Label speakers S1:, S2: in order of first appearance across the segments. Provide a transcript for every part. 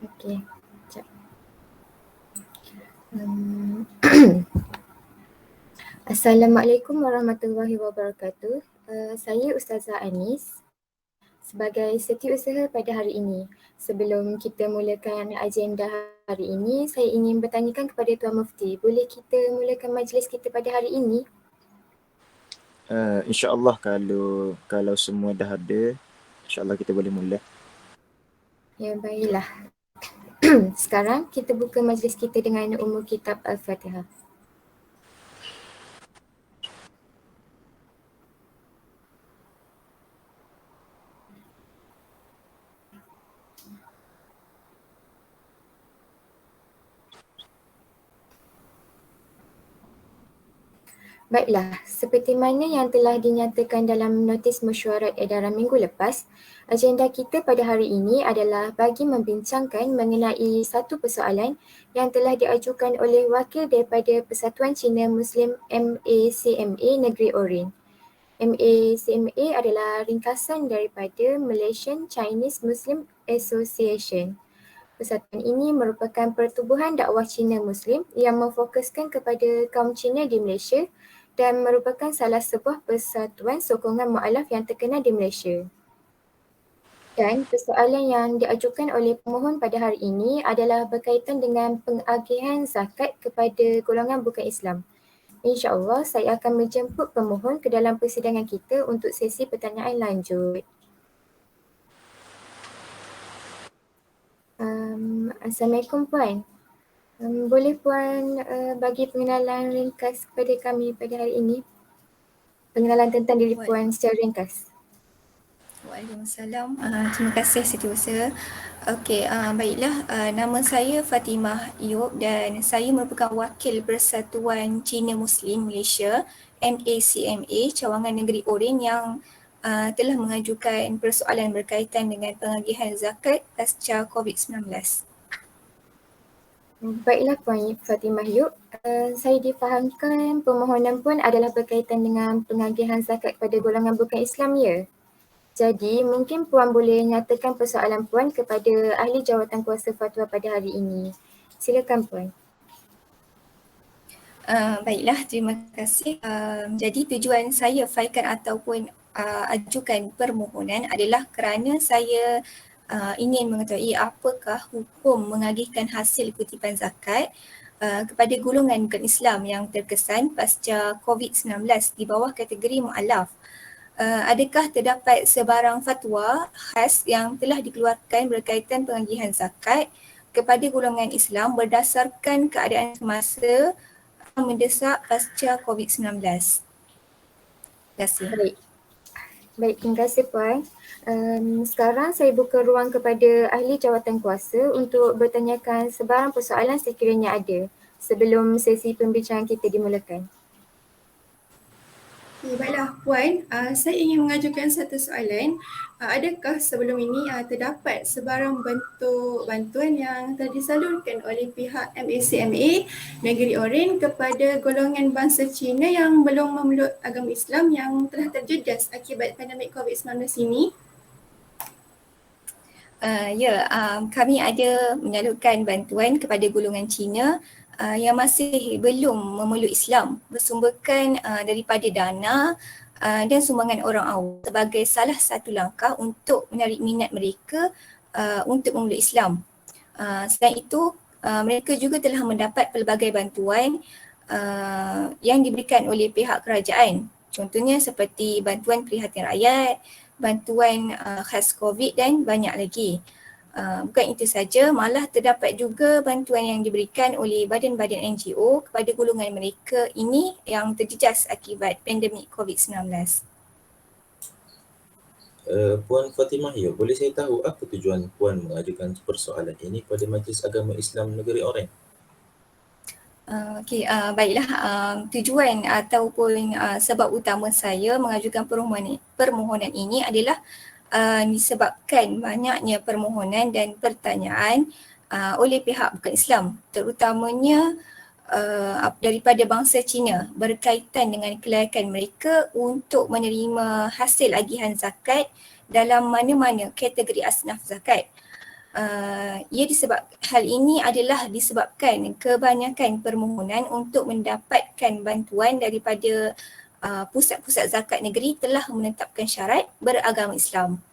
S1: Okey. Sekejap. Hmm. Assalamualaikum warahmatullahi wabarakatuh. Saya Ustazah Anis sebagai setiausaha pada hari ini. Sebelum kita mulakan agenda hari ini, saya ingin bertanyakan kepada Tuan Mufti, boleh kita mulakan majlis kita pada hari ini?
S2: InsyaAllah kalau semua dah ada, insyaAllah kita boleh mula.
S1: Ya, baiklah. Sekarang kita buka majlis kita dengan umur kitab Al-Fatihah. Baiklah, seperti mana yang telah dinyatakan dalam notis mesyuarat edaran minggu lepas, agenda kita pada hari ini adalah bagi membincangkan mengenai satu persoalan yang telah diajukan oleh wakil daripada Persatuan Cina Muslim MACMA Negeri Oren. MACMA adalah ringkasan daripada Malaysian Chinese Muslim Association. Persatuan ini merupakan pertubuhan dakwah Cina Muslim yang memfokuskan kepada kaum Cina di Malaysia dan merupakan salah sebuah persatuan sokongan mualaf yang terkenal di Malaysia. Dan persoalan yang diajukan oleh pemohon pada hari ini adalah berkaitan dengan pengagihan zakat kepada golongan bukan Islam. InsyaAllah saya akan menjemput pemohon ke dalam persidangan kita untuk sesi pertanyaan lanjut. Assalamualaikum Puan. Boleh Puan bagi pengenalan ringkas kepada kami pada hari ini? Pengenalan tentang diri Puan secara ringkas.
S3: Waalaikumsalam. Terima kasih Setiausaha. Okey, baiklah. Nama saya Fatimah Yub dan saya merupakan wakil Persatuan Cina Muslim Malaysia MACMA Cawangan Negeri Oren yang telah mengajukan persoalan berkaitan dengan pengagihan zakat pasca COVID-19.
S1: Baiklah Puan Fatimah Yub, saya difahamkan permohonan Puan adalah berkaitan dengan pengagihan zakat kepada golongan bukan Islam, ya? Jadi mungkin Puan boleh nyatakan persoalan Puan kepada ahli jawatan kuasa fatwa pada hari ini. Silakan Puan.
S3: Baiklah, terima kasih. Jadi tujuan saya failkan ataupun ajukan permohonan adalah kerana saya ingin mengetahui apakah hukum mengagihkan hasil kutipan zakat kepada golongan bukan Islam yang terkesan pasca COVID-19 di bawah kategori mu'alaf. Adakah terdapat sebarang fatwa khas yang telah dikeluarkan berkaitan pengagihan zakat kepada golongan Islam berdasarkan keadaan semasa mendesak pasca COVID-19. Terima kasih.
S1: Baik, terima kasih Puan. Sekarang saya buka ruang kepada ahli jawatan kuasa untuk bertanyakan sebarang persoalan sekiranya ada sebelum sesi pembincangan kita dimulakan.
S4: Baiklah Puan, saya ingin mengajukan satu soalan. Adakah sebelum ini terdapat sebarang bentuk bantuan yang telah disalurkan oleh pihak MACMA Negeri Oren kepada golongan bangsa Cina yang belum memeluk agama Islam yang telah terjejas akibat pandemik COVID-19 ini?
S3: Kami ada menyalurkan bantuan kepada golongan Cina yang masih belum memeluk Islam bersumberkan daripada dana dan sumbangan orang awam sebagai salah satu langkah untuk menarik minat mereka untuk memeluk Islam. Selain itu, mereka juga telah mendapat pelbagai bantuan yang diberikan oleh pihak kerajaan. Contohnya seperti bantuan prihatin rakyat, bantuan khas COVID dan banyak lagi. Bukan itu saja, malah terdapat juga bantuan yang diberikan oleh badan-badan NGO kepada golongan mereka ini yang terjejas akibat pandemik COVID-19.
S5: Puan Fatimah Yub, boleh saya tahu apa tujuan Puan mengajukan persoalan ini pada Majlis Agama Islam Negeri Oren?
S3: Baiklah, tujuan ataupun sebab utama saya mengajukan permohonan ini adalah disebabkan banyaknya permohonan dan pertanyaan oleh pihak bukan Islam, terutamanya daripada bangsa Cina berkaitan dengan kelayakan mereka untuk menerima hasil agihan zakat dalam mana-mana kategori asnaf zakat. Hal ini adalah disebabkan kebanyakan permohonan untuk mendapatkan bantuan daripada pusat-pusat zakat negeri telah menetapkan syarat beragama Islam.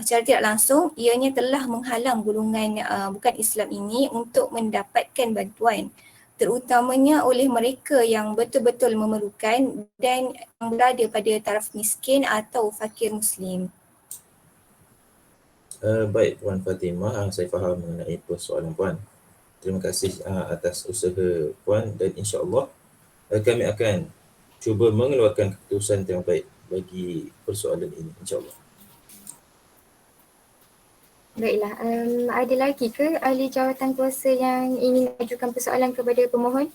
S3: Secara tidak langsung, ianya telah menghalang golongan bukan Islam ini untuk mendapatkan bantuan, terutamanya oleh mereka yang betul-betul memerlukan dan yang berada pada taraf miskin atau fakir Muslim.
S5: Baik Puan Fatimah, saya faham mengenai persoalan Puan. Terima kasih atas usaha Puan dan insya-Allah kami akan cuba mengeluarkan keputusan yang baik bagi persoalan ini insya-Allah.
S1: Baiklah, ada lagi ke ahli jawatan kuasa yang ingin ajukan persoalan kepada pemohon?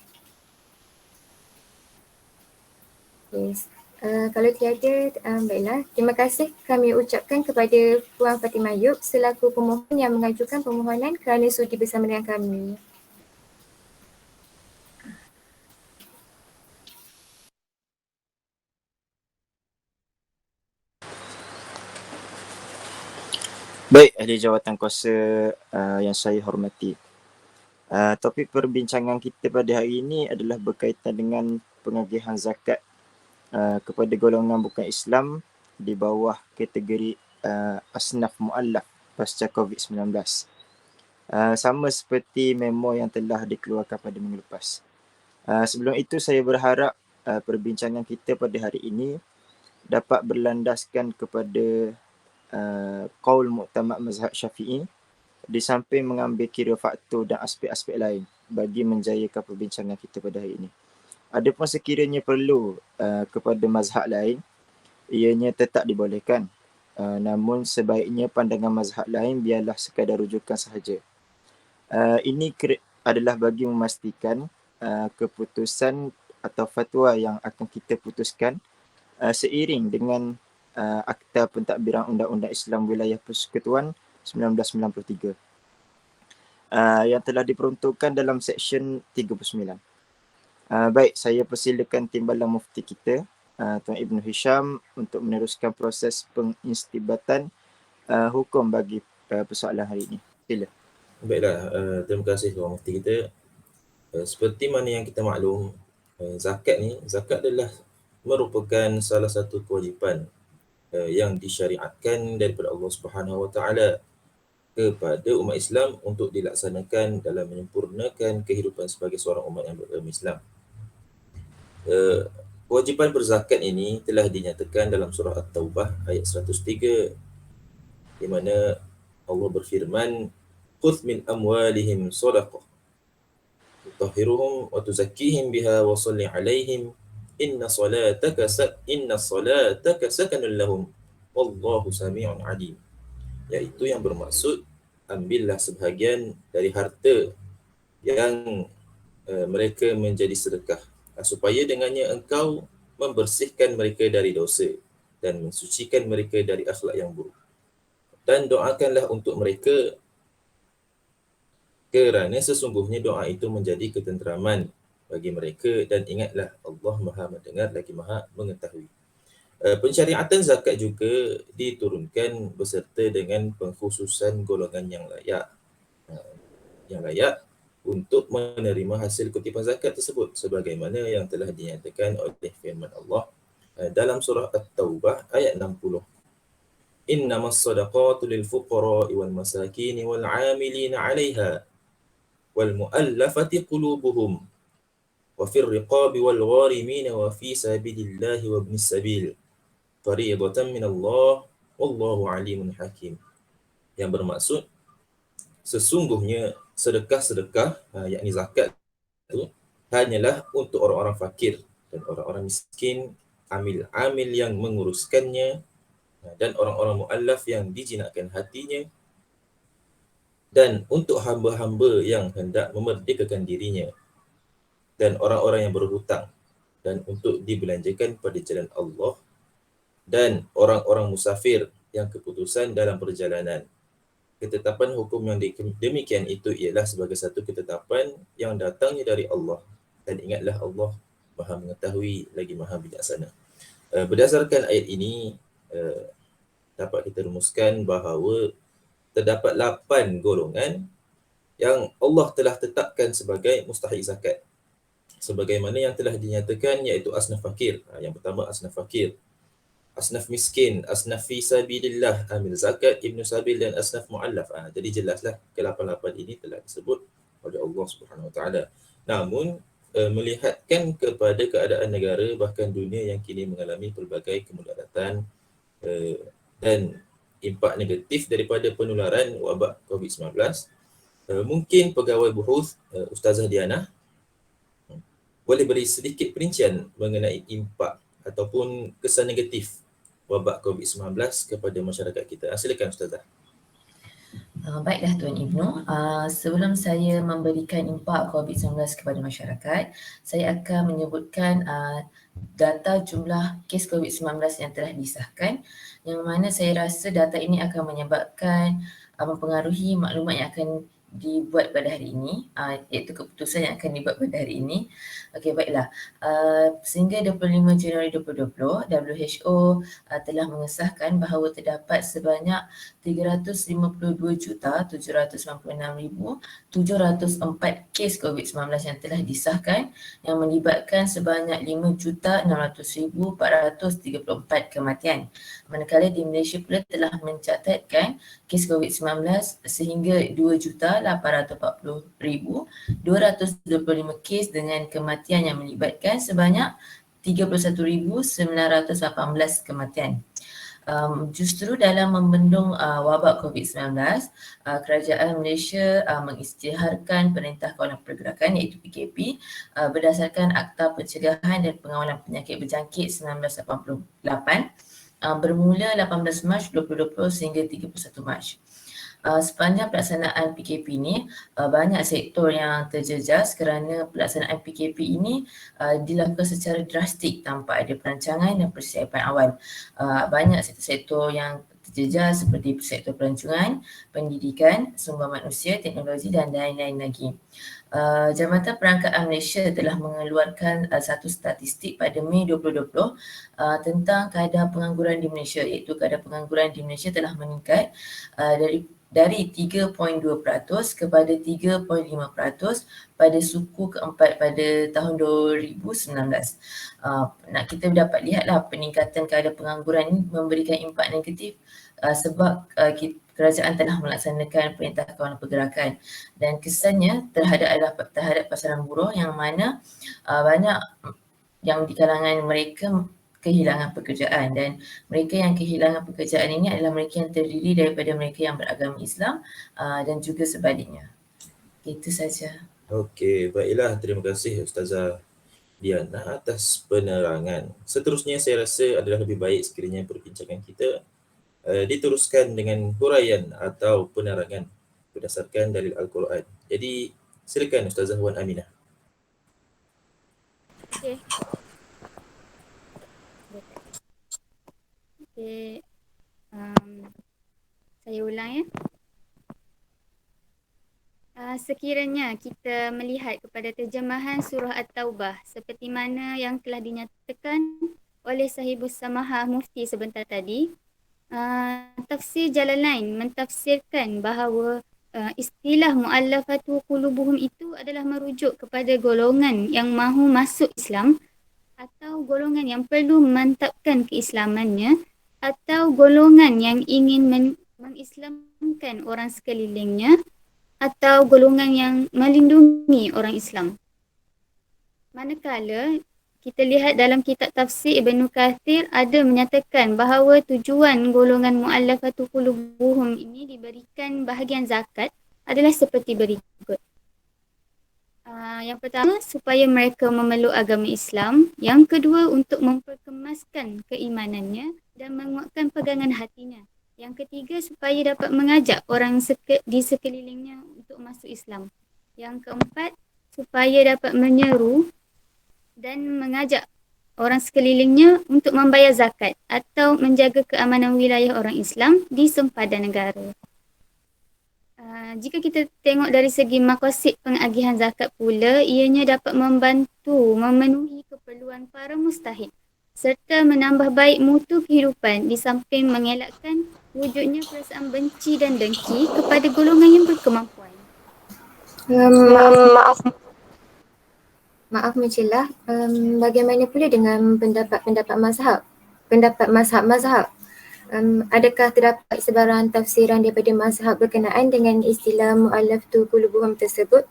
S1: Yes. Kalau tiada, baiklah. Terima kasih kami ucapkan kepada Puan Fatimah Yub selaku pemohon yang mengajukan permohonan kerana sudi bersama dengan kami.
S2: Baik, ahli jawatan kuasa yang saya hormati. Topik perbincangan kita pada hari ini adalah berkaitan dengan pengagihan zakat kepada golongan bukan Islam di bawah kategori asnaf mu'allaf pasca COVID-19. Sama seperti memo yang telah dikeluarkan pada minggu lepas. Sebelum itu saya berharap perbincangan kita pada hari ini dapat berlandaskan kepada qaul muktamad mazhab Syafi'i di samping mengambil kira faktor dan aspek-aspek lain bagi menjayakan perbincangan kita pada hari ini. Adapun sekiranya perlu kepada mazhab lain, ianya tetap dibolehkan. Namun sebaiknya pandangan mazhab lain biarlah sekadar rujukan sahaja. Ini adalah bagi memastikan keputusan atau fatwa yang akan kita putuskan seiring dengan Akta Pentadbiran Undang-Undang Islam Wilayah Persekutuan 1993 yang telah diperuntukkan dalam Seksyen 39. Baik, saya persilakan Timbalan Mufti kita, Tuan Ibn Hisham, untuk meneruskan proses pengistibatan hukum bagi persoalan hari ini. Sila.
S5: Baiklah, terima kasih Tuan Mufti kita. Seperti mana yang kita maklum, zakat adalah merupakan salah satu kewajipan yang disyariatkan daripada Allah Subhanahu Wa Taala kepada umat Islam untuk dilaksanakan dalam menyempurnakan kehidupan sebagai seorang umat yang beragama Islam. Kewajipan berzakat ini telah dinyatakan dalam surah At-Taubah ayat 103 di mana Allah berfirman, "Khudh min amwalihim shadaqah tutahhiruhum wa tuzakkihim biha wa shalli 'alaihim inna salataka sakanun lahum wallahu sami'un 'alim." Yaitu yang bermaksud, ambillah sebahagian dari harta yang mereka menjadi sedekah supaya dengannya engkau membersihkan mereka dari dosa dan mensucikan mereka dari akhlak yang buruk. Dan doakanlah untuk mereka kerana sesungguhnya doa itu menjadi ketenteraman bagi mereka, dan ingatlah Allah Maha mendengar lagi Maha mengetahui. Pensyariatan zakat juga diturunkan beserta dengan pengkhususan golongan yang layak untuk menerima hasil kutipan zakat tersebut sebagaimana yang telah dinyatakan oleh firman Allah dalam surah At-Taubah ayat 60. Innamas sadaqatu lil fuqara'i wal masakini wal 'amilina 'alaiha wal mu'allafati qulubuhum wa fir riqabi wal gharimina wa fi sabilillahi wa ibnis sabil fariidatan min Allah wallahu 'alimun hakim. Yang bermaksud, sesungguhnya sedekah-sedekah yakni zakat itu hanyalah untuk orang-orang fakir dan orang-orang miskin, amil-amil yang menguruskannya, dan orang-orang mu'allaf yang dijinakkan hatinya, dan untuk hamba-hamba yang hendak memerdekakan dirinya, dan orang-orang yang berhutang, dan untuk dibelanjakan pada jalan Allah, dan orang-orang musafir yang keputusan dalam perjalanan. Ketetapan hukum yang demikian itu ialah sebagai satu ketetapan yang datangnya dari Allah, dan ingatlah Allah Maha mengetahui lagi Maha bijaksana. Berdasarkan ayat ini dapat kita rumuskan bahawa terdapat 8 golongan yang Allah telah tetapkan sebagai mustahik zakat. Sebagaimana yang telah dinyatakan iaitu asnaf fakir. Yang pertama asnaf fakir, asnaf miskin, asnaf fi sabilillah, amil zakat, ibnu sabil dan asnaf muallaf. Jadi jelaslah ke-8 ini telah disebut oleh Allah Subhanahu Wa Taala. Namun melihatkan kepada keadaan negara bahkan dunia yang kini mengalami pelbagai kemudaratan dan impak negatif daripada penularan wabak COVID-19, mungkin pegawai buhus Ustazah Diana boleh beri sedikit perincian mengenai impak ataupun kesan negatif wabak COVID-19 kepada masyarakat kita. Silakan Ustazah.
S6: Baiklah Tuan Ibnu, sebelum saya memberikan impak COVID-19 kepada masyarakat, saya akan menyebutkan data jumlah kes COVID-19 yang telah disahkan, yang mana saya rasa data ini akan menyebabkan mempengaruhi maklumat yang akan dibuat pada hari ini, iaitu keputusan yang akan dibuat pada hari ini. Okey, baiklah. Sehingga 25 Januari 2020, WHO telah mengesahkan bahawa terdapat sebanyak 350,796,704 kes COVID-19 yang telah disahkan, yang melibatkan sebanyak 5,600,434 kematian. Manakala di Malaysia pula telah mencatatkan kes COVID-19 sehingga 2,840,225 kes dengan kematian yang melibatkan sebanyak 31,918 kematian. Justru dalam membendung wabak COVID-19, kerajaan Malaysia mengisytiharkan Perintah Kawalan Pergerakan iaitu PKP berdasarkan Akta Pencegahan dan Pengawalan Penyakit Berjangkit 1988 bermula 18 Mac 2020 sehingga 31 Mac. Sepanjang pelaksanaan PKP ini, banyak sektor yang terjejas kerana pelaksanaan PKP ini dilakukan secara drastik tanpa ada perancangan dan persiapan awal. Banyak sektor-sektor yang terjejas seperti sektor pelancongan, pendidikan, sumber manusia, teknologi dan lain-lain lagi. Jabatan Perangkaan Malaysia telah mengeluarkan satu statistik pada Mei 2020 tentang kadar pengangguran di Malaysia, iaitu kadar pengangguran di Malaysia telah meningkat dari 3.2% kepada 3.5% pada suku keempat pada tahun 2019. Nak kita dapat lihatlah peningkatan kadar pengangguran ini memberikan impak negatif sebab kerajaan telah melaksanakan Perintah Kawalan Pergerakan dan kesannya terhadap pasaran buruh yang mana banyak yang di kalangan mereka kehilangan pekerjaan, dan mereka yang kehilangan pekerjaan ini adalah mereka yang terdiri daripada mereka yang beragama Islam dan juga sebaliknya. Itu saja.
S5: Okey, baiklah, terima kasih Ustazah Diana atas penerangan. Seterusnya saya rasa adalah lebih baik sekiranya perbincangan kita diteruskan dengan huraian atau penerangan berdasarkan dalil Al-Quran. Jadi silakan Ustazah Wan Aminah.
S7: Okey. Okey. Saya ulang ya. Sekiranya kita melihat kepada terjemahan surah At-Taubah seperti mana yang telah dinyatakan oleh Sahibus Samahah Mufti sebentar tadi, tafsir Jalalain mentafsirkan bahawa istilah mu'allafatu qulubuhum itu adalah merujuk kepada golongan yang mahu masuk Islam atau golongan yang perlu memantapkan keislamannya atau golongan yang ingin mengislamkan orang sekelilingnya atau golongan yang melindungi orang Islam. Manakala kita lihat dalam kitab tafsir Ibnu Kathir ada menyatakan bahawa tujuan golongan mu'allafatu qulubuhum ini diberikan bahagian zakat adalah seperti berikut. Yang pertama, supaya mereka memeluk agama Islam. Yang kedua, untuk memperkemaskan keimanannya dan menguatkan pegangan hatinya. Yang ketiga, supaya dapat mengajak orang di sekelilingnya untuk masuk Islam. Yang keempat, supaya dapat menyeru dan mengajak orang sekelilingnya untuk membayar zakat atau menjaga keamanan wilayah orang Islam di sempadan negara. Jika kita tengok dari segi maqasid pengagihan zakat pula, ianya dapat membantu memenuhi keperluan para mustahik serta menambah baik mutu kehidupan di samping mengelakkan wujudnya perasaan benci dan dengki kepada golongan yang berkemampuan.
S1: Maaf mencelah, bagaimana pula dengan pendapat mazhab? Pendapat mazhab. Adakah terdapat sebarang tafsiran daripada mazhab berkenaan dengan istilah mu'allafatu qulubuhum tersebut?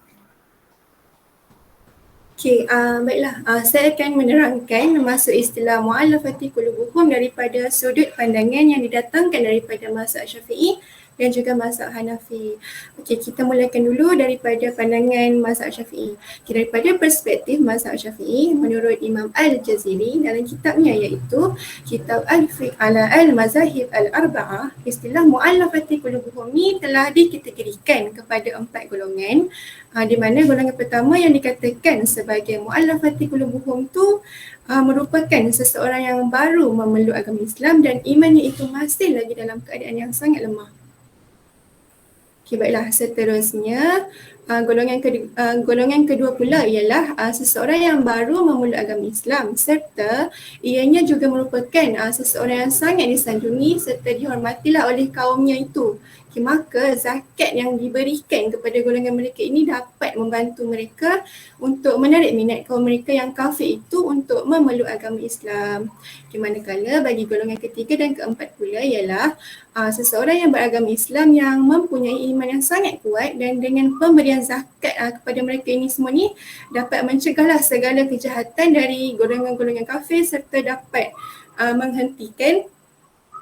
S4: Okey, baiklah. Saya akan menerangkan masuk istilah mu'allafati qulubuhum daripada sudut pandangan yang didatangkan daripada mazhab Syafi'i dan juga mazhab Hanafi. Okey, kita mulakan dulu daripada pandangan mazhab Syafi'i. Daripada perspektif mazhab Syafi'i, menurut Imam Al-Jaziri dalam kitabnya iaitu Kitab Al-Fiqh ala Al-Mazahib Al-Arba'ah, istilah mu'allafati qulubuhum ni telah dikategorikan kepada 4 golongan. Di mana golongan pertama yang dikatakan sebagai mu'allafati qulubuhum tu merupakan seseorang yang baru memeluk agama Islam dan imannya itu masih lagi dalam keadaan yang sangat lemah. Okey, baiklah, seterusnya golongan kedua pula ialah seseorang yang baru memeluk agama Islam serta ianya juga merupakan seseorang yang sangat disanjungi serta dihormatilah oleh kaumnya itu. Okay, maka zakat yang diberikan kepada golongan mereka ini dapat membantu mereka untuk menarik minat kaum mereka yang kafir itu untuk memeluk agama Islam. Okay, manakala bagi golongan ketiga dan keempat pula ialah seseorang yang beragama Islam yang mempunyai iman yang sangat kuat dan dengan pemberian zakat kepada mereka ini semua ni dapat mencegahlah segala kejahatan dari golongan-golongan kafir serta dapat menghentikan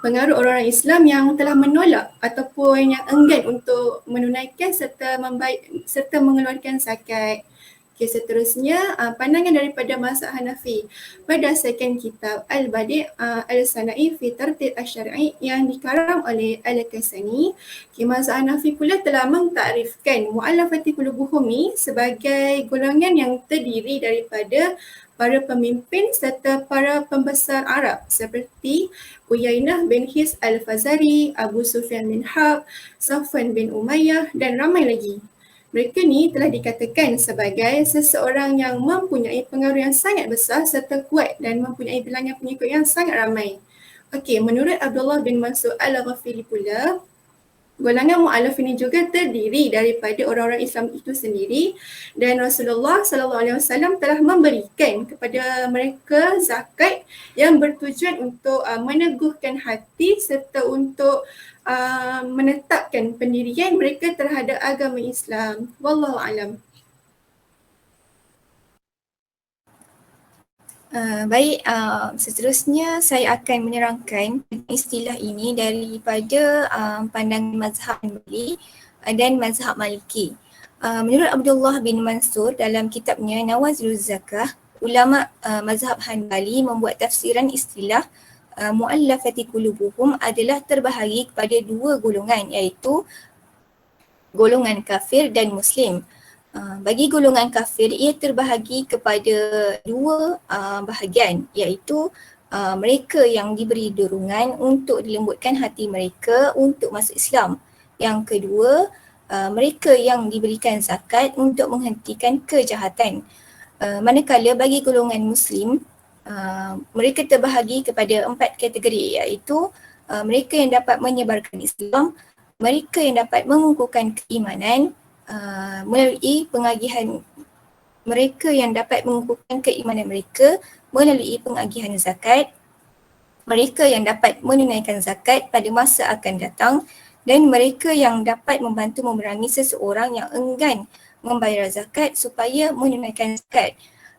S4: pengaruh orang-orang Islam yang telah menolak ataupun yang enggan untuk menunaikan serta mengeluarkan zakat. Okay, seterusnya pandangan daripada mazhab Hanafi berdasarkan kitab Al-Badi' Al-Sana'i fi Tartib Asy-Syar'i yang dikarang oleh Al-Kasani. Okay, mazhab Hanafi pula telah mengtakrifkan mu'allafati qulubuhum ni sebagai golongan yang terdiri daripada para pemimpin serta para pembesar Arab seperti Uyainah bin His Al-Fazari, Abu Sufyan bin Harb, Safwan bin Umayyah dan ramai lagi. Mereka ni telah dikatakan sebagai seseorang yang mempunyai pengaruh yang sangat besar serta kuat dan mempunyai bilangan pengikut yang sangat ramai. Okey, menurut Abdullah bin Mas'ud Al-Ghafili pula, golongan mu'allaf ini juga terdiri daripada orang-orang Islam itu sendiri dan Rasulullah SAW telah memberikan kepada mereka zakat yang bertujuan untuk meneguhkan hati serta untuk menetapkan pendirian mereka terhadap agama Islam. Wallahu a'lam.
S3: Baik, seterusnya saya akan menerangkan istilah ini daripada pandangan mazhab Hanbali dan mazhab Maliki. Menurut Abdullah bin Mansur dalam kitabnya Nawazilul Zakah, ulama mazhab Hanbali membuat tafsiran istilah mu'allafati qulubuhum adalah terbahagi kepada 2 golongan iaitu golongan kafir dan muslim. Bagi golongan kafir, ia terbahagi kepada 2 bahagian iaitu mereka yang diberi dorongan untuk dilembutkan hati mereka untuk masuk Islam. Yang kedua, mereka yang diberikan zakat untuk menghentikan kejahatan. Manakala bagi golongan muslim, mereka terbahagi kepada 4 kategori iaitu mereka yang dapat menyebarkan Islam, mereka yang dapat mengukuhkan keimanan melalui pengagihan, mereka yang dapat mengukuhkan keimanan mereka melalui pengagihan zakat, mereka yang dapat menunaikan zakat pada masa akan datang dan mereka yang dapat membantu memerangi seseorang yang enggan membayar zakat supaya menunaikan zakat.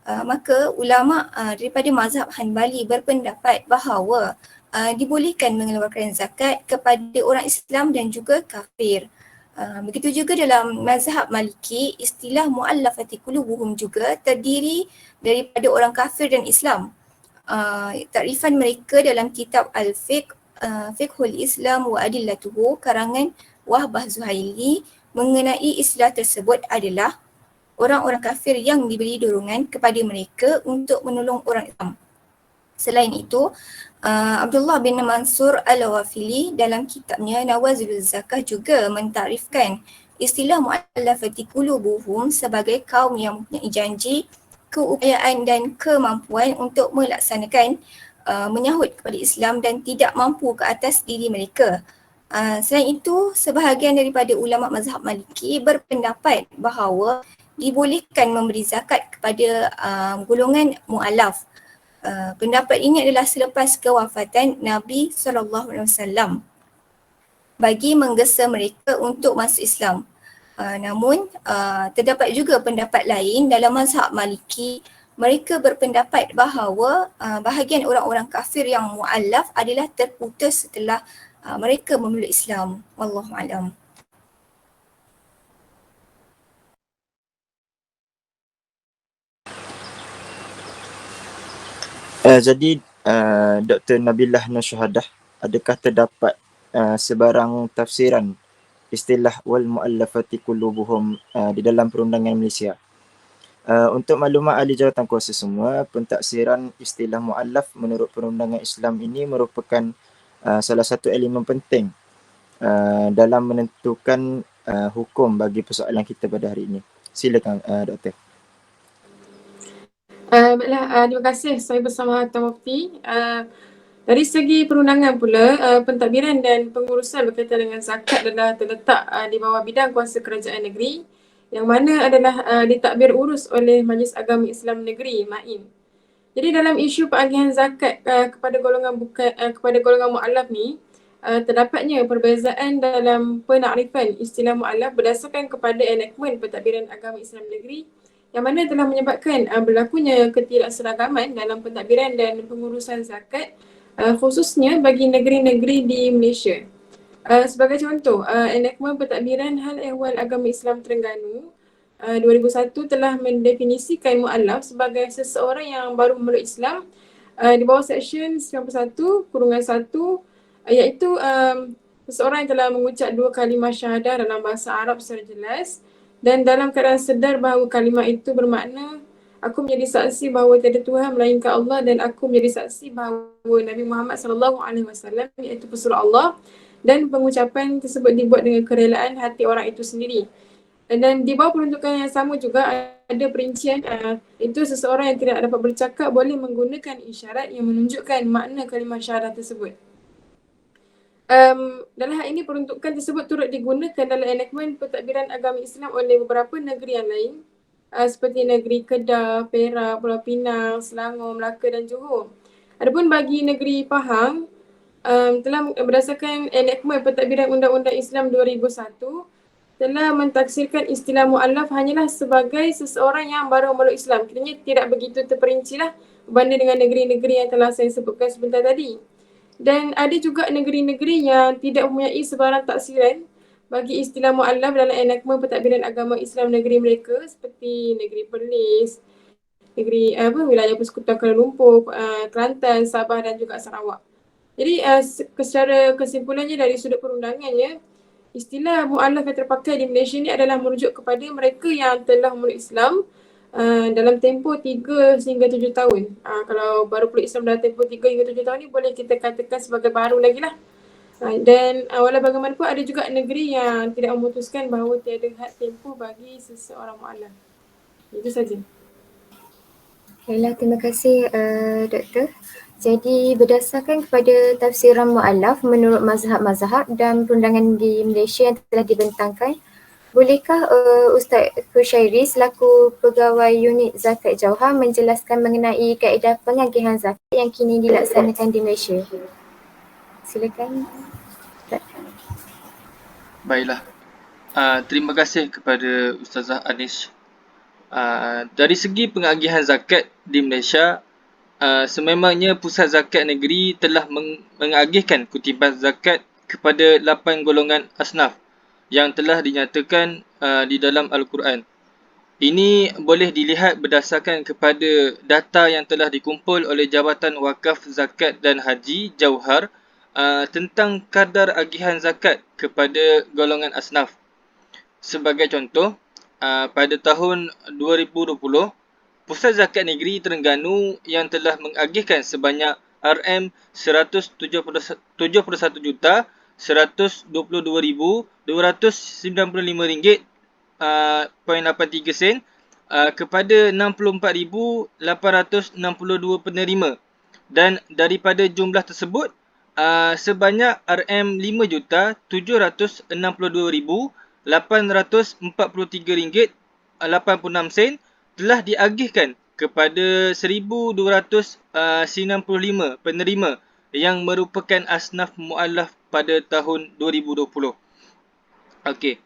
S3: Maka ulama daripada mazhab Hanbali berpendapat bahawa dibolehkan mengeluarkan zakat kepada orang Islam dan juga kafir. Begitu juga dalam mazhab Maliki, istilah mu'allafati qulubuhum juga terdiri daripada orang kafir dan Islam. Takrifan mereka dalam kitab Al-Fiqh, Fiqhul Islam wa Adillatuhu karangan Wahbah Zuhaili mengenai istilah tersebut adalah orang-orang kafir yang diberi dorongan kepada mereka untuk menolong orang Islam. Selain itu, Abdullah bin Mansur Al-Ghafili dalam kitabnya Nawazilul Zakah juga mentarifkan istilah mu'allafati qulubuhum sebagai kaum yang mempunyai janji, keupayaan dan kemampuan untuk melaksanakan menyahut kepada Islam dan tidak mampu ke atas diri mereka. Selain itu, sebahagian daripada ulama mazhab Maliki berpendapat bahawa dibolehkan memberi zakat kepada golongan mu'alaf. Pendapat ini adalah selepas kewafatan Nabi SAW bagi menggesa mereka untuk masuk Islam. Namun, terdapat juga pendapat lain dalam mazhab Maliki. Mereka berpendapat bahawa bahagian orang-orang kafir yang mu'alaf adalah terputus setelah mereka memeluk Islam. Wallahu a'lam.
S2: Jadi Dr. Nabilah Nur Syahadah, adakah terdapat sebarang tafsiran istilah wal muallafati qulubuhum di dalam perundangan Malaysia? Untuk maklumat ahli jawatan kuasa semua, pentaksiran istilah muallaf menurut perundangan Islam ini merupakan salah satu elemen penting dalam menentukan hukum bagi persoalan kita pada hari ini. Silakan Doktor.
S8: Baiklah, terima kasih saya bersama Tuan Mufti. Dari segi perundangan pula, pentadbiran dan pengurusan berkaitan dengan zakat adalah terletak di bawah bidang kuasa kerajaan negeri yang mana adalah ditadbir urus oleh Majlis Agama Islam Negeri MAIN. Jadi dalam isu pengagihan zakat kepada golongan mu'alaf ni, terdapatnya perbezaan dalam penakrifan istilah mu'alaf berdasarkan kepada enakmen pentadbiran agama Islam Negeri yang mana telah menyebabkan berlakunya ketidakseragaman dalam pentadbiran dan pengurusan zakat khususnya bagi negeri-negeri di Malaysia. Sebagai contoh, enakmen pentadbiran Hal Ehwal Agama Islam Terengganu 2001 telah mendefinisikan mu'alaf sebagai seseorang yang baru memeluk Islam di bawah Seksyen 91 kurungan 1 iaitu seseorang yang telah mengucap 2 kalimah syahadah dalam bahasa Arab secara jelas dan dalam keadaan sedar bahawa kalimah itu bermakna aku menjadi saksi bahawa tiada Tuhan melainkan Allah dan aku menjadi saksi bahawa Nabi Muhammad SAW iaitu pesuruh Allah, dan pengucapan tersebut dibuat dengan kerelaan hati orang itu sendiri. Dan di bawah peruntukan yang sama juga ada perincian itu seseorang yang tidak dapat bercakap boleh menggunakan isyarat yang menunjukkan makna kalimah syahadah tersebut. Dalam hal ini peruntukan tersebut turut digunakan dalam enakmen pentadbiran agama Islam oleh beberapa negeri yang lain seperti negeri Kedah, Perak, Pulau Pinang, Selangor, Melaka dan Johor. Adapun bagi negeri Pahang, telah berdasarkan enakmen pentadbiran Undang-Undang Islam 2001 telah mentaksirkan istilah mu'alaf hanyalah sebagai seseorang yang baru memeluk Islam. Kiranya tidak begitu terperincilah berbanding dengan negeri-negeri yang telah saya sebutkan sebentar tadi. Dan ada juga negeri-negeri yang tidak mempunyai sebarang taksiran bagi istilah mu'alaf dalam enakmen pentadbiran agama Islam negeri mereka seperti negeri Perlis, negeri wilayah Persekutuan Kuala Lumpur, Kelantan, Sabah dan juga Sarawak. Jadi secara kesimpulannya dari sudut perundangannya, istilah mu'alaf yang terpakai di Malaysia ni adalah merujuk kepada mereka yang telah memeluk Islam dalam tempoh 3 hingga 7 tahun. Kalau baru peluk Islam dalam tempoh 3 hingga 7 tahun ni boleh kita katakan sebagai baru lagi lah. Dan walau bagaimanapun ada juga negeri yang tidak memutuskan bahawa tiada had tempoh bagi seseorang mu'alaf. Itu saja.
S1: Baiklah, terima kasih Doktor. Jadi berdasarkan kepada tafsiran mu'alaf menurut mazhab-mazhab dan perundangan di Malaysia yang telah dibentangkan, bolehkah Ustaz Khushairi selaku pegawai unit zakat Jauhar menjelaskan mengenai kaedah pengagihan zakat yang kini dilaksanakan di Malaysia? Silakan.
S9: Baiklah. Terima kasih kepada Ustazah Anish. Dari segi pengagihan zakat di Malaysia, sememangnya Pusat Zakat Negeri telah mengagihkan kutipan zakat kepada 8 golongan asnaf yang telah dinyatakan di dalam Al-Quran. Ini boleh dilihat berdasarkan kepada data yang telah dikumpul oleh Jabatan Wakaf Zakat dan Haji Jauhar tentang kadar agihan zakat kepada golongan asnaf. Sebagai contoh, pada tahun 2020, Pusat Zakat Negeri Terengganu yang telah mengagihkan sebanyak RM71,222,295.83 kepada 64,862 penerima, dan daripada jumlah tersebut sebanyak RM5,762,843.86 telah diagihkan kepada 1,295 penerima yang merupakan asnaf mu'allaf pada tahun 2020. Okey.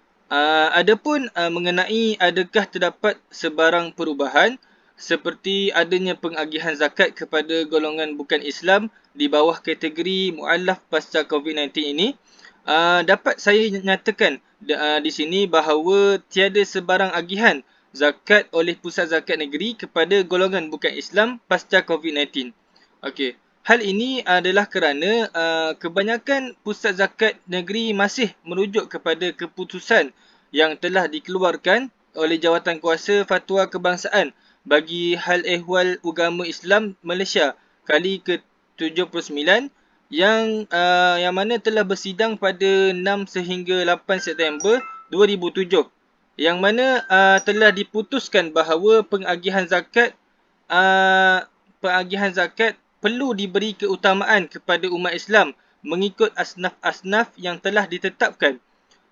S9: Adapun mengenai adakah terdapat sebarang perubahan seperti adanya pengagihan zakat kepada golongan bukan Islam di bawah kategori mu'allaf pasca COVID-19 ini, dapat saya nyatakan di sini bahawa tiada sebarang agihan zakat oleh Pusat Zakat Negeri kepada golongan bukan Islam pasca COVID-19. Okey. Hal ini adalah kerana kebanyakan Pusat Zakat Negeri masih merujuk kepada keputusan yang telah dikeluarkan oleh Jawatankuasa Fatwa Kebangsaan bagi Hal Ehwal Agama Islam Malaysia kali ke-79 yang mana telah bersidang pada 6 sehingga 8 September 2007, yang mana telah diputuskan bahawa pengagihan zakat perlu diberi keutamaan kepada umat Islam mengikut asnaf-asnaf yang telah ditetapkan.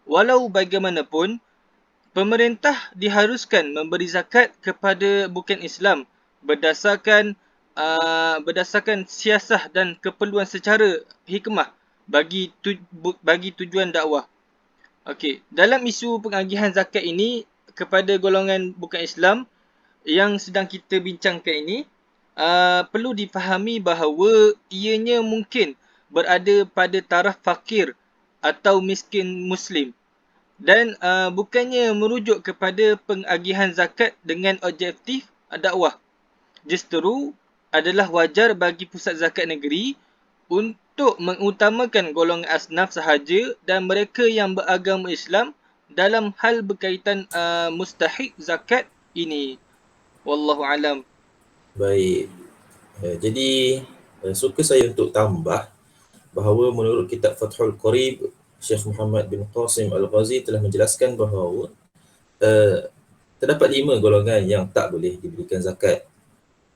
S9: Walau bagaimanapun, pemerintah diharuskan memberi zakat kepada bukan Islam berdasarkan siasah dan keperluan secara hikmah bagi tujuan dakwah. Okey, dalam isu pengagihan zakat ini kepada golongan bukan Islam yang sedang kita bincangkan ini, perlu difahami bahawa ianya mungkin berada pada taraf fakir atau miskin Muslim dan bukannya merujuk kepada pengagihan zakat dengan objektif dakwah. Justeru adalah wajar bagi Pusat Zakat Negeri untuk mengutamakan golongan asnaf sahaja dan mereka yang beragama Islam dalam hal berkaitan mustahik zakat ini. Wallahu alam.
S5: Baik. Jadi suka saya untuk tambah bahawa menurut kitab Fathul Qarib, Syekh Muhammad bin Qasim Al-Ghazi telah menjelaskan bahawa terdapat 5 golongan yang tak boleh diberikan zakat.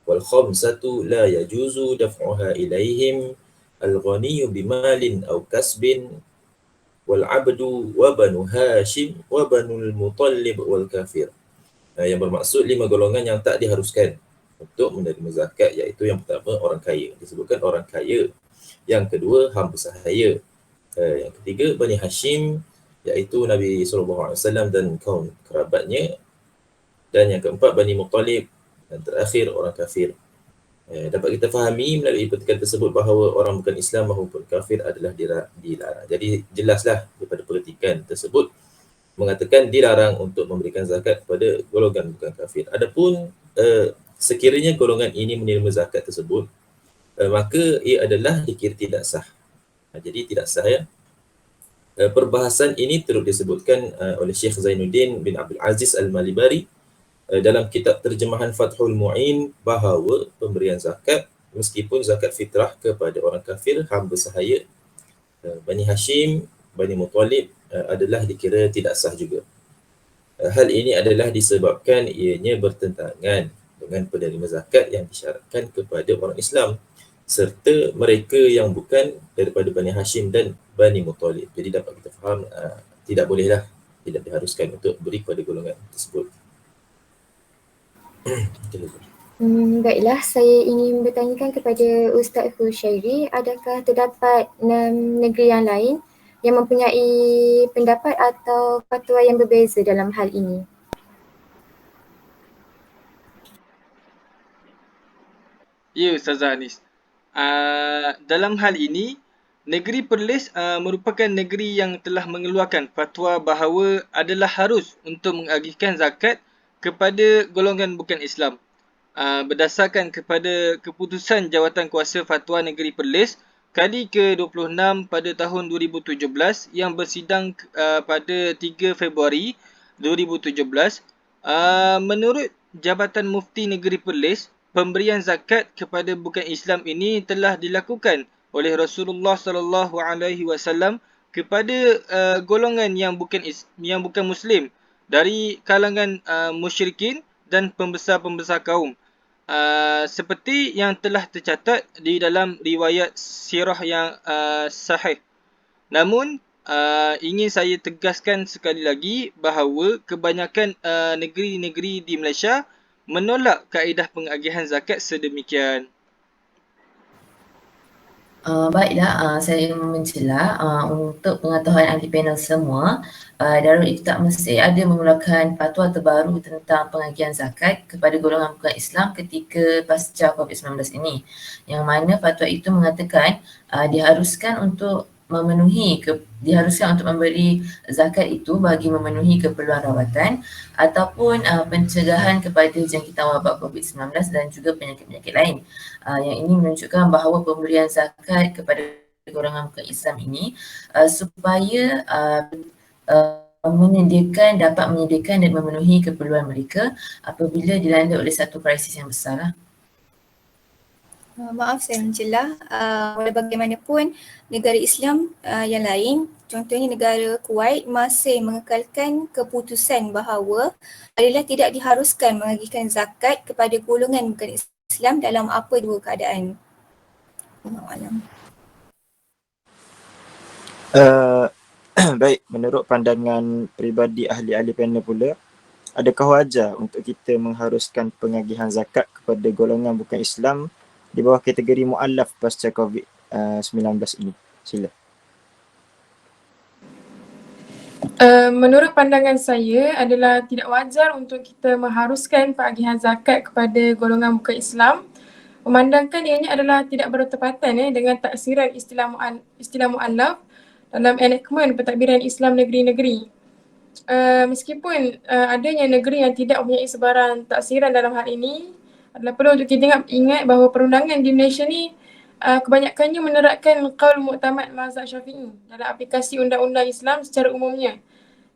S5: Wal khamsatu la yajuzu daf'uha ilaihim al-ghaniyyu bimalin aw kasbin wal 'abdu wa banu Hashim wa banul Muttalib wal kafir. Yang bermaksud 5 golongan yang tak diharuskan untuk menerima zakat, iaitu yang pertama orang kaya, disebutkan orang kaya. Yang kedua hamba sahaya. Yang ketiga Bani Hashim, iaitu Nabi SAW dan kaum kerabatnya. Dan yang keempat Bani Muttalib, dan terakhir orang kafir. Dapat kita fahami melalui petikan tersebut bahawa orang bukan Islam maupun kafir adalah dilarang. Jadi jelaslah daripada petikan tersebut mengatakan dilarang untuk memberikan zakat kepada golongan bukan kafir. Adapun sekiranya golongan ini menerima zakat tersebut, maka ia adalah dikira tidak sah. Jadi tidak sah ya. Perbahasan ini turut disebutkan oleh Syekh Zainuddin bin Abdul Aziz Al-Malibari dalam kitab terjemahan Fathul Mu'in bahawa pemberian zakat, meskipun zakat fitrah kepada orang kafir, hamba sahaya, Bani Hashim, Bani Muttalib adalah dikira tidak sah juga. Hal ini adalah disebabkan ianya bertentangan dengan penerima zakat yang disyaratkan kepada orang Islam serta mereka yang bukan daripada Bani Hashim dan Bani Muttalib. Jadi dapat kita faham tidak bolehlah, tidak diharuskan untuk beri kepada golongan tersebut.
S1: Baiklah, saya ingin bertanyakan kepada Ustaz Hushairi, adakah terdapat negeri yang lain yang mempunyai pendapat atau fatwa yang berbeza dalam hal ini?
S9: Ya, Ustazah Anis. Dalam hal ini, negeri Perlis merupakan negeri yang telah mengeluarkan fatwa bahawa adalah harus untuk mengagihkan zakat kepada golongan bukan Islam. Berdasarkan kepada keputusan Jawatankuasa Fatwa Negeri Perlis kali ke-26 pada tahun 2017 yang bersidang pada 3 Februari 2017, menurut Jabatan Mufti Negeri Perlis, pemberian zakat kepada bukan Islam ini telah dilakukan oleh Rasulullah SAW kepada golongan yang bukan Muslim dari kalangan musyrikin dan pembesar-pembesar kaum. seperti yang telah tercatat di dalam riwayat sirah yang sahih. Namun ingin saya tegaskan sekali lagi bahawa kebanyakan negeri-negeri di Malaysia menolak kaedah pengagihan zakat sedemikian.
S6: Baiklah, saya ingin mencela untuk pengetahuan ahli panel semua, Darul Ifta Mesir ada mengeluarkan fatwa terbaru tentang pengagihan zakat kepada golongan bukan Islam ketika pasca COVID-19 ini, yang mana fatwa itu mengatakan diharuskan untuk memberi zakat itu bagi memenuhi keperluan rawatan ataupun pencegahan kepada jangkitan wabak COVID-19 dan juga penyakit-penyakit lain. Yang ini menunjukkan bahawa pemberian zakat kepada golongan bukan Islam ini supaya dapat menyediakan dan memenuhi keperluan mereka apabila dilanda oleh satu krisis yang besar.
S3: Maaf saya mencela, walau bagaimanapun negara Islam yang lain, contohnya negara Kuwait, masih mengekalkan keputusan bahawa adalah tidak diharuskan mengagihkan zakat kepada golongan bukan Islam dalam apa dua keadaan. Wallahualam.
S2: Baik, menurut pandangan peribadi ahli-ahli panel pula, adakah wajar untuk kita mengharuskan pengagihan zakat kepada golongan bukan Islam di bawah kategori mu'allaf pasca COVID-19 ini? Sila.
S8: Menurut pandangan saya adalah tidak wajar untuk kita mengharuskan pengagihan zakat kepada golongan bukan Islam, memandangkan ianya adalah tidak bertepatan dengan taksiran istilah mu'allaf dalam enakmen pentadbiran Islam negeri-negeri. Meskipun adanya negeri yang tidak mempunyai sebarang taksiran dalam hal ini, adalah perlu untuk kita ingat bahawa perundangan di Malaysia ni kebanyakannya menerapkan qaul muktamad mazhab Syafi'i dalam aplikasi undang-undang Islam secara umumnya.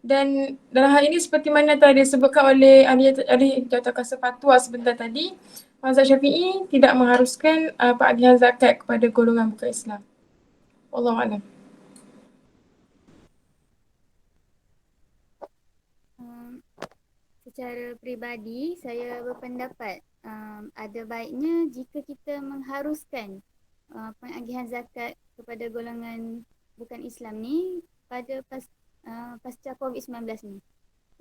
S8: Dan dalam hal ini seperti mana telah disebutkan oleh ahli Jawatankuasa Fatwa sebentar tadi, mazhab Syafi'i tidak mengharuskan pengagihan zakat kepada golongan bukan Islam. Wallahualam.
S7: Secara peribadi, saya berpendapat ada baiknya jika kita mengharuskan pengagihan zakat kepada golongan bukan Islam ni pada pasca COVID-19 ni.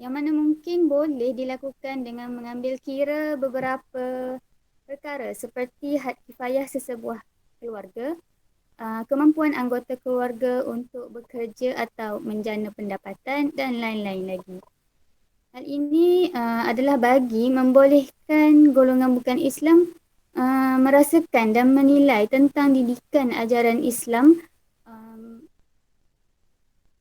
S7: Yang mana mungkin boleh dilakukan dengan mengambil kira beberapa perkara seperti had kifayah sesebuah keluarga, kemampuan anggota keluarga untuk bekerja atau menjana pendapatan dan lain-lain lagi. Hal ini adalah bagi membolehkan golongan bukan Islam merasakan dan menilai tentang didikan ajaran Islam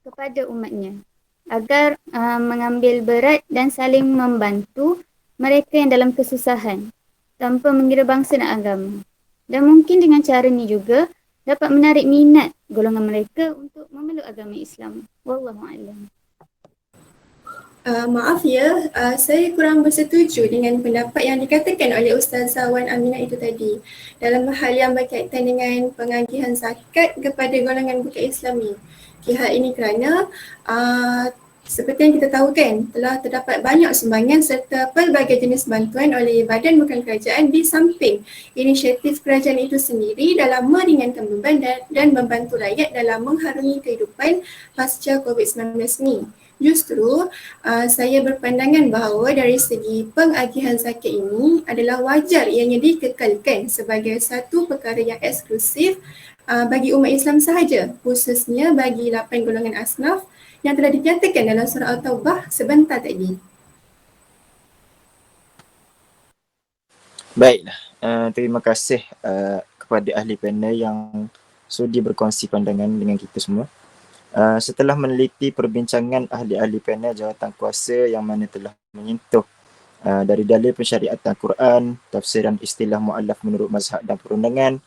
S7: kepada umatnya agar mengambil berat dan saling membantu mereka yang dalam kesusahan tanpa mengira bangsa dan agama. Dan mungkin dengan cara ni juga dapat menarik minat golongan mereka untuk memeluk agama Islam. Wallahualam.
S4: Maaf ya, saya kurang bersetuju dengan pendapat yang dikatakan oleh Ustazah Wan Aminah itu tadi dalam hal yang berkaitan dengan pengagihan zakat kepada golongan bukan Islam ni. Hal ini kerana seperti yang kita tahu kan, telah terdapat banyak sumbangan serta pelbagai jenis bantuan oleh badan bukan kerajaan di samping inisiatif kerajaan itu sendiri dalam meringankan beban dan membantu rakyat dalam mengharungi kehidupan pasca COVID-19 ni. Justru saya berpandangan bahawa dari segi pengagihan zakat ini adalah wajar ianya dikekalkan sebagai satu perkara yang eksklusif bagi umat Islam sahaja, khususnya bagi 8 golongan asnaf yang telah dinyatakan dalam surah At-Taubah sebentar tadi.
S2: Baiklah, terima kasih kepada ahli panel yang sudi berkongsi pandangan dengan kita semua. Setelah meneliti perbincangan ahli-ahli panel jawatankuasa yang mana telah menyentuh dari dalil pensyariatan Quran, tafsiran istilah mu'allaf menurut mazhab dan perundangan,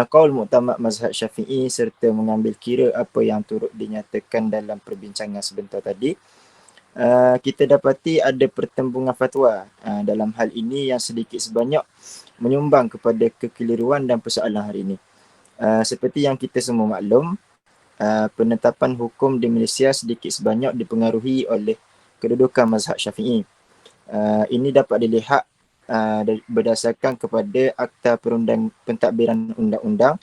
S2: qaul muktamad mazhab Syafi'i serta mengambil kira apa yang turut dinyatakan dalam perbincangan sebentar tadi, kita dapati ada pertembungan fatwa dalam hal ini yang sedikit sebanyak menyumbang kepada kekeliruan dan persoalan hari ini. Seperti yang kita semua maklum, penetapan hukum di Malaysia sedikit sebanyak dipengaruhi oleh kedudukan mazhab Syafi'i. Ini dapat dilihat berdasarkan kepada Akta Pentadbiran Undang-Undang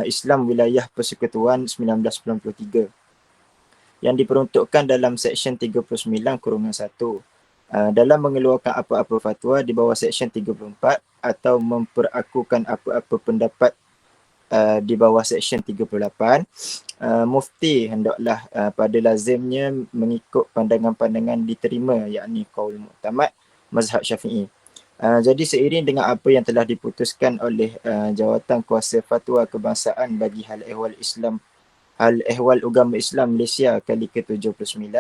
S2: Islam Wilayah Persekutuan 1993 yang diperuntukkan dalam Seksyen 39(1) dalam mengeluarkan apa-apa fatwa di bawah Seksyen 34 atau memperakukan apa-apa pendapat di bawah Seksyen 38, mufti hendaklah pada lazimnya mengikut pandangan-pandangan diterima, yakni qaul mu'tamad mazhab Syafi'i. Jadi seiring dengan apa yang telah diputuskan oleh Jawatan Kuasa Fatwa Kebangsaan bagi Hal Ehwal Agama Islam Malaysia kali ke-79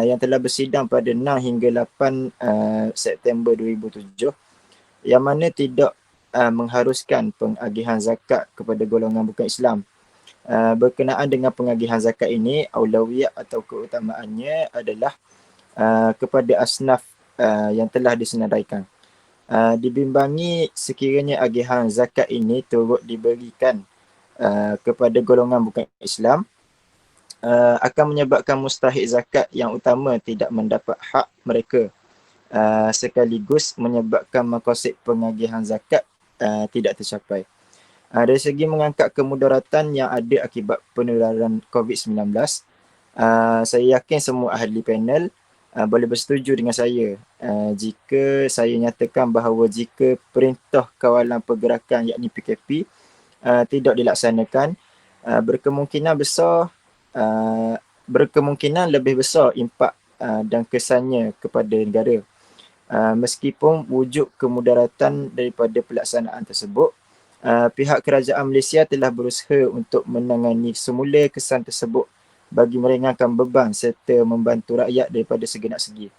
S2: yang telah bersidang pada 6 hingga 8 September 2007, yang mana tidak mengharuskan pengagihan zakat kepada golongan bukan Islam. Berkenaan dengan pengagihan zakat ini, aulawiyat atau keutamaannya adalah kepada asnaf yang telah disenaraikan. Dibimbangi sekiranya agihan zakat ini turut diberikan kepada golongan bukan Islam, akan menyebabkan mustahik zakat yang utama tidak mendapat hak mereka, sekaligus menyebabkan maqasid pengagihan zakat tidak tercapai. Dari segi mengangkat kemudaratan yang ada akibat penularan COVID-19, saya yakin semua ahli panel boleh bersetuju dengan saya jika saya nyatakan bahawa jika Perintah Kawalan Pergerakan yakni PKP tidak dilaksanakan, berkemungkinan lebih besar impak dan kesannya kepada negara. Meskipun wujud kemudaratan daripada pelaksanaan tersebut, pihak kerajaan Malaysia telah berusaha untuk menangani semula kesan tersebut bagi meringankan beban serta membantu rakyat daripada segenap segi.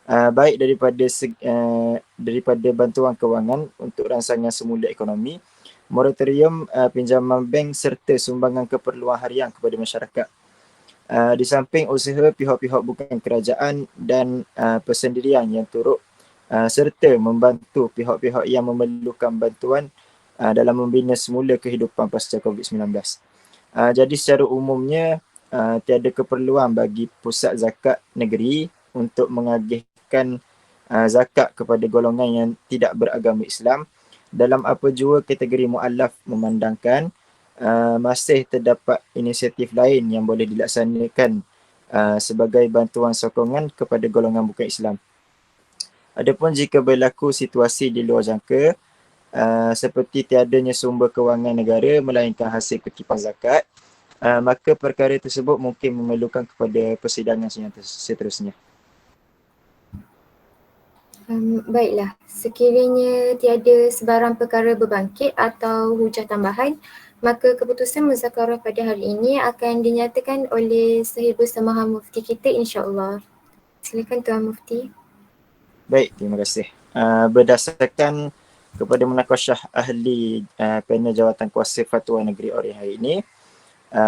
S2: Baik daripada bantuan kewangan untuk rangsangan semula ekonomi, moratorium pinjaman bank serta sumbangan keperluan harian kepada masyarakat. Di samping usaha pihak-pihak bukan kerajaan dan persendirian yang turut serta membantu pihak-pihak yang memerlukan bantuan dalam membina semula kehidupan pasca COVID-19. Jadi secara umumnya tiada keperluan bagi pusat zakat negeri untuk mengagihkan zakat kepada golongan yang tidak beragama Islam dalam apa jua kategori mu'allaf, memandangkan masih terdapat inisiatif lain yang boleh dilaksanakan sebagai bantuan sokongan kepada golongan bukan Islam. Adapun jika berlaku situasi di luar jangka seperti tiadanya sumber kewangan negara melainkan hasil kutipan zakat, maka perkara tersebut mungkin memerlukan kepada persidangan seterusnya.
S1: Baiklah, sekiranya tiada sebarang perkara berbangkit atau hujah tambahan, maka keputusan muzakarah pada hari ini akan dinyatakan oleh Sahibul Samaha Mufti kita, insya-Allah. Silakan Tuan Mufti.
S2: Baik, terima kasih. Berdasarkan kepada munakasyah ahli panel Jawatan Kuasa Fatwa Negeri Orient hari ini,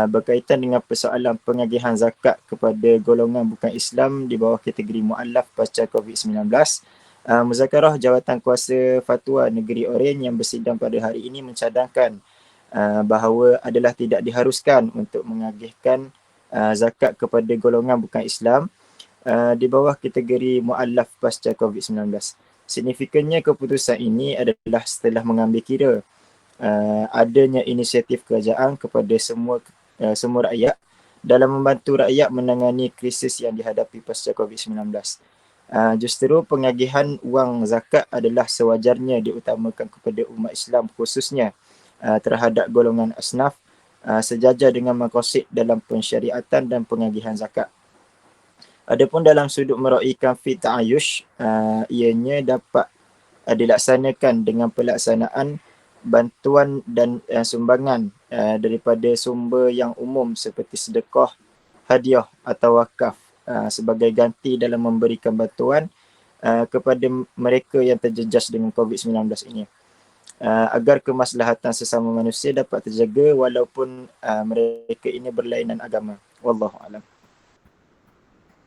S2: berkaitan dengan persoalan pengagihan zakat kepada golongan bukan Islam di bawah kategori mu'allaf pasca COVID-19, muzakarah Jawatan Kuasa Fatwa Negeri Orient yang bersidang pada hari ini mencadangkan bahawa adalah tidak diharuskan untuk mengagihkan zakat kepada golongan bukan Islam di bawah kategori mu'allaf pasca COVID-19. Signifikannya keputusan ini adalah setelah mengambil kira adanya inisiatif kerajaan kepada semua rakyat dalam membantu rakyat menangani krisis yang dihadapi pasca COVID-19. Justru pengagihan wang zakat adalah sewajarnya diutamakan kepada umat Islam khususnya terhadap golongan asnaf sejajar dengan maqasid dalam pensyariatan dan pengagihan zakat. Adapun dalam sudut meraikan fi ta'ayush, ianya dapat dilaksanakan dengan pelaksanaan bantuan dan sumbangan daripada sumber yang umum seperti sedekah, hadiah atau wakaf sebagai ganti dalam memberikan bantuan kepada mereka yang terjejas dengan COVID-19 ini, agar kemaslahatan sesama manusia dapat terjaga walaupun mereka ini berlainan agama. Wallahu a'lam.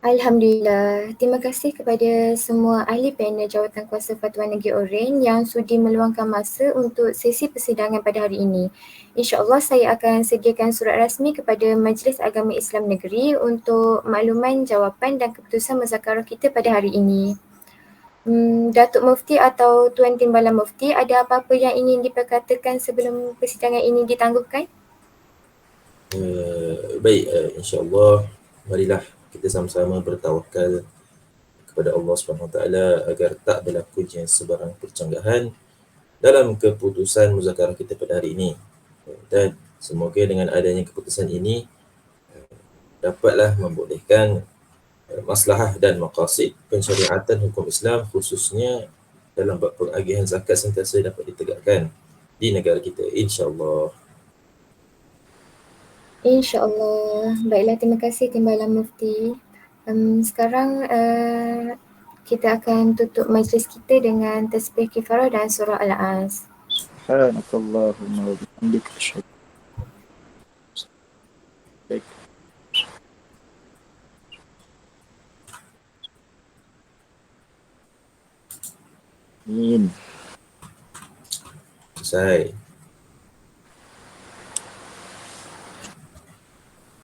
S1: Alhamdulillah. Terima kasih kepada semua ahli panel Jawatan Kuasa Fatwa Negeri Orient yang sudi meluangkan masa untuk sesi persidangan pada hari ini. InsyaAllah saya akan sediakan surat rasmi kepada Majlis Agama Islam Negeri untuk makluman, jawapan dan keputusan muzakarah kita pada hari ini. Datuk Mufti atau Tuan Timbalan Mufti, ada apa-apa yang ingin diperkatakan sebelum persidangan ini ditangguhkan?
S5: Baik, insya-Allah marilah kita sama-sama bertawakal kepada Allah SWT agar tak berlaku sebarang percanggahan dalam keputusan muzakarah kita pada hari ini. Dan semoga dengan adanya keputusan ini dapatlah membolehkan maslahah dan maqasid pensyariatan hukum Islam khususnya dalam bab pengagihan zakat sentiasa dapat ditegakkan di negara kita, insya-Allah.
S1: InsyaAllah. Baiklah, terima kasih Timbalan Mufti. Sekarang kita akan tutup majlis kita dengan tasbih kifarah dan surah Al-As.
S2: Subhanakallahumma wa bihamdika asyhadu an la ilaha illa anta. Amin.
S5: Selesai.